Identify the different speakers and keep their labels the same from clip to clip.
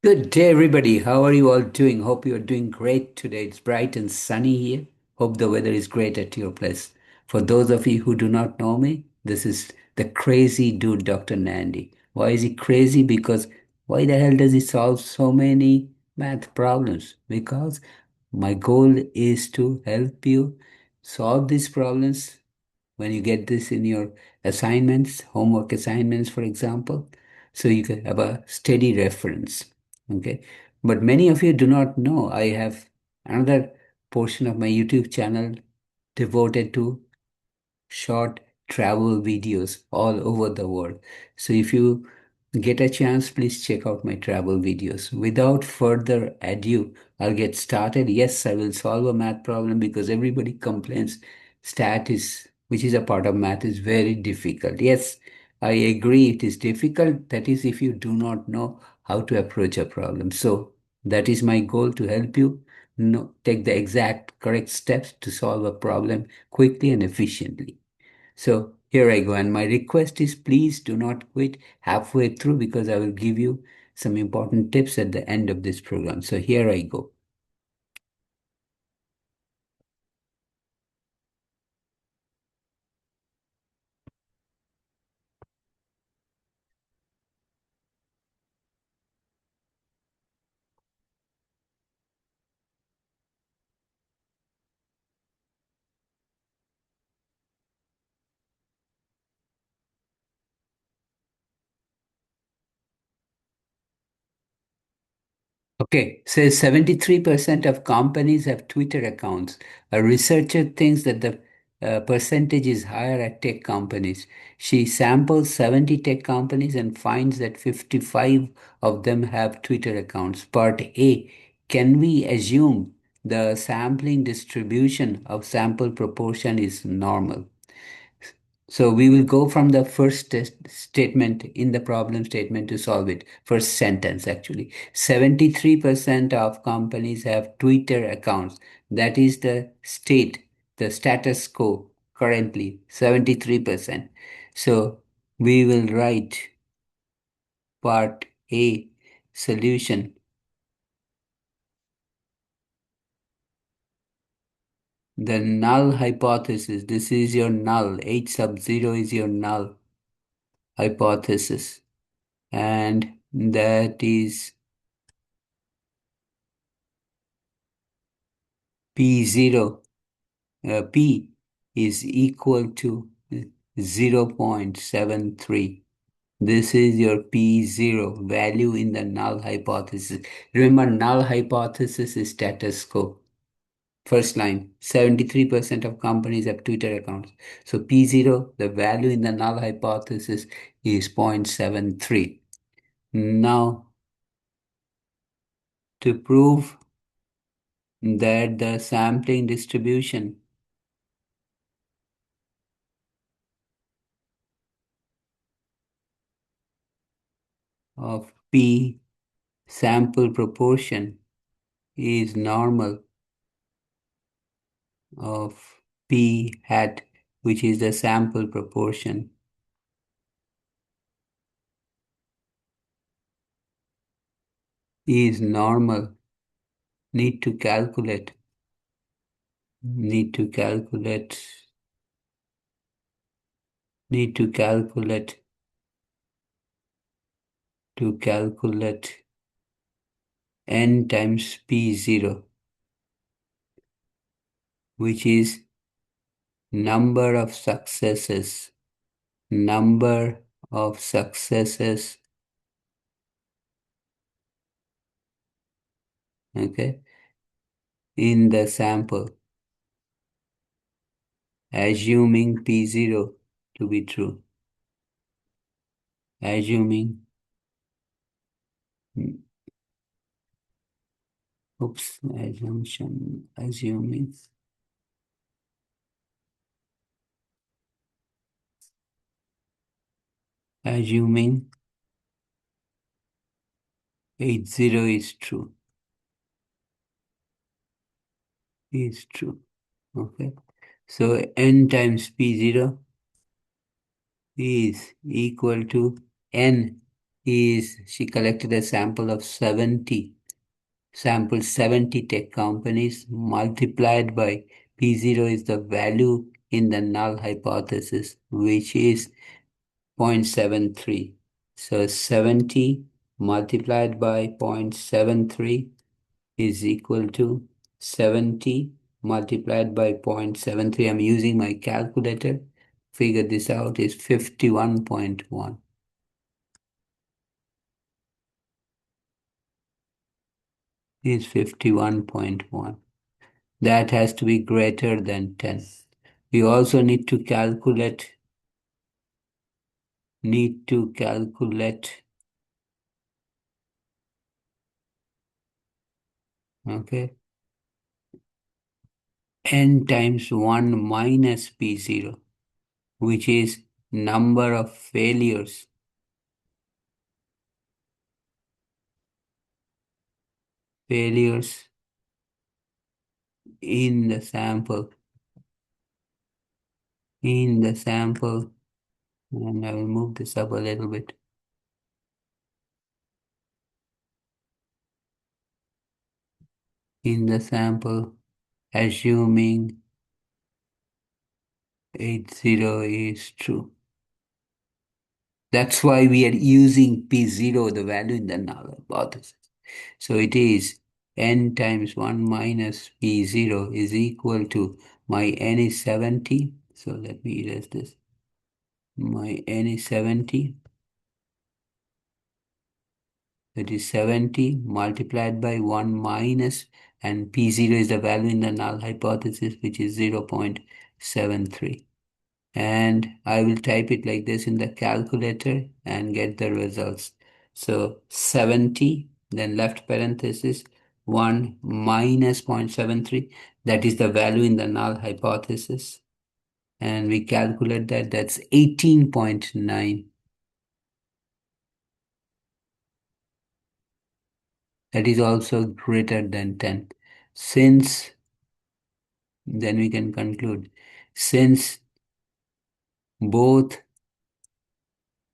Speaker 1: Good day, everybody. How are you all doing? Hope you are doing great today. It's bright and sunny here. Hope the weather is great at your place. For those of you who do not know me, this is the crazy dude, Dr. Nandi. Why is he crazy? Because why the hell does he solve so many math problems? Because my goal is to help you solve these problems when you get this in your assignments, homework assignments, for example, so you can have a steady reference. Okay. But many of you do not know I have another portion of my YouTube channel devoted to short travel videos all over the world. So if you get a chance, please check out my travel videos. Without further ado, I'll get started. Yes, I will solve a math problem because everybody complains stat is, which is a part of math, is very difficult. Yes, I agree it is difficult. That is if you do not know how to approach a problem. So that is my goal, to help you take the exact correct steps to solve a problem quickly and efficiently. So here I go. And my request is, please do not quit halfway through, because I will give you some important tips at the end of this program. So here I go. Okay, says 73% of companies have Twitter accounts. A researcher thinks that the percentage is higher at tech companies. She samples 70 tech companies and finds that 55 of them have Twitter accounts. Part A, can we assume the sampling distribution of sample proportion is normal? So we will go from the first statement in the problem statement to solve it. First sentence, actually. 73% of companies have Twitter accounts. That is the state, the status quo currently, 73%. So we will write part A, solution. The null hypothesis. This is your null. H sub 0 is your null hypothesis. And that is P0, P is equal to 0.73. This is your P0 value in the null hypothesis. Remember, null hypothesis is status quo. First line, 73% of companies have Twitter accounts. So P0, the value in the null hypothesis, is 0.73. Now, to prove that the sampling distribution of P sample proportion is normal of P hat, which is the sample proportion, is normal. Need to calculate, need to calculate, need to calculate n times P0, which is number of successes, number of successes, okay, in the sample, assuming P0 to be true, assuming, oops, assuming 80 is true, okay. So n times P0 is equal to n is she collected a sample of 70 tech companies multiplied by P0 is the value in the null hypothesis, which is 0.73. So 70 multiplied by 0.73 is equal to 70 multiplied by 0.73. I'm using my calculator. Figure this out is 51.1. Is 51.1. That has to be greater than 10. We also need to calculate, okay, n times 1 minus P0, which is number of failures in the sample, and I will move this up a little bit. In the sample, assuming 80 is true. That's why we are using P0, the value in the null hypothesis. So it is n times 1 minus P0 is equal to my n is 70. So let me erase this. My n is 70. That is 70 multiplied by 1 minus, and P0 is the value in the null hypothesis, which is 0.73. And I will type it like this in the calculator and get the results. So 70, then left parenthesis, 1 minus 0.73, that is the value in the null hypothesis. And we calculate that, that's 18.9. That is also greater than 10. Since, then we can conclude, since both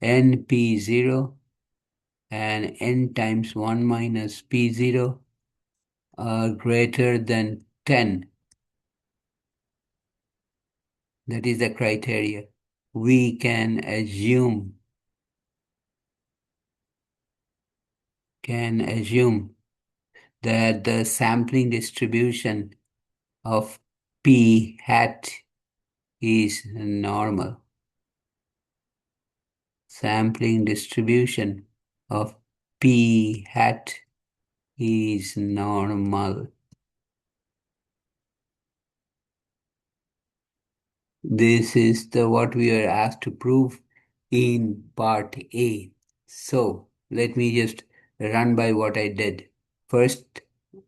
Speaker 1: np0 and n times 1 minus p0 are greater than 10, that is the criteria, we can assume that the sampling distribution of p hat is normal. Sampling distribution of p hat is normal. This is the what we are asked to prove in part A. So let me just run by what I did. First,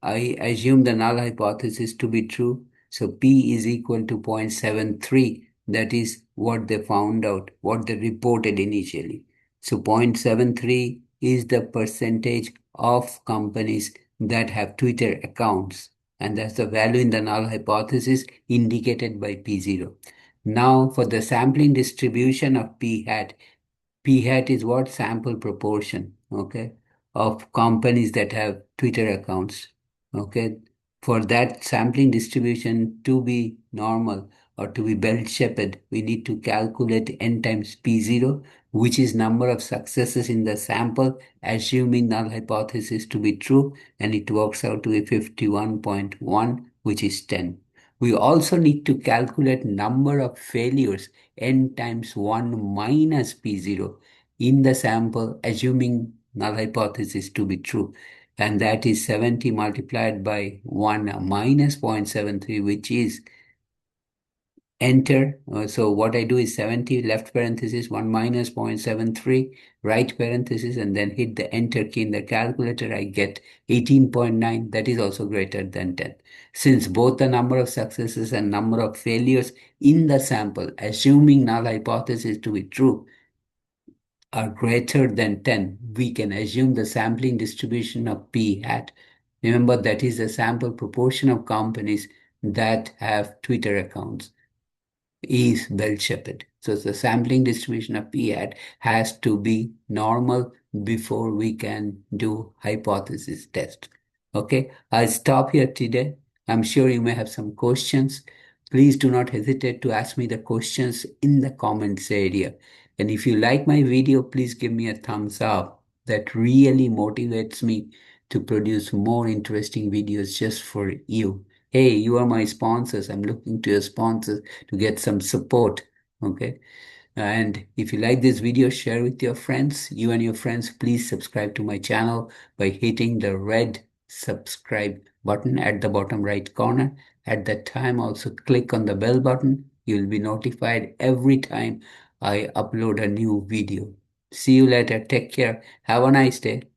Speaker 1: I assume the null hypothesis to be true. So P is equal to 0.73. That is what they found out, what they reported initially. So 0.73 is the percentage of companies that have Twitter accounts. And that's the value in the null hypothesis indicated by P0. Now for the sampling distribution of P hat, P hat is what? Sample proportion, okay, of companies that have Twitter accounts, okay. For that sampling distribution to be normal or to be bell-shaped, we need to calculate n times P0, which is number of successes in the sample, assuming null hypothesis to be true, and it works out to be 51.1, which is 10. We also need to calculate number of failures n times 1 minus P0 in the sample, assuming null hypothesis to be true. And that is 70 multiplied by 1 minus 0.73, which is enter. So what I do is 70 left parenthesis 1 minus 0.73 right parenthesis, and then hit the enter key in the calculator. I get 18.9. That is also greater than 10. Since both the number of successes and number of failures in the sample, assuming null hypothesis to be true, are greater than 10, we can assume the sampling distribution of P hat. Remember, that is the sample proportion of companies that have Twitter accounts. is Bell Shepherd. So the sampling distribution of P hat has to be normal before we can do hypothesis test. Okay, I'll stop here today. I'm sure you may have some questions. Please do not hesitate to ask me the questions in the comments area. And if you like my video, please give me a thumbs up. That really motivates me to produce more interesting videos just for you. Hey, you are my sponsors. I'm looking to your sponsors to get some support. Okay. And if you like this video, share with your friends. You and your friends, please subscribe to my channel by hitting the red subscribe button at the bottom right corner. At that time, also click on the bell button. You'll be notified every time I upload a new video. See you later. Take care. Have a nice day.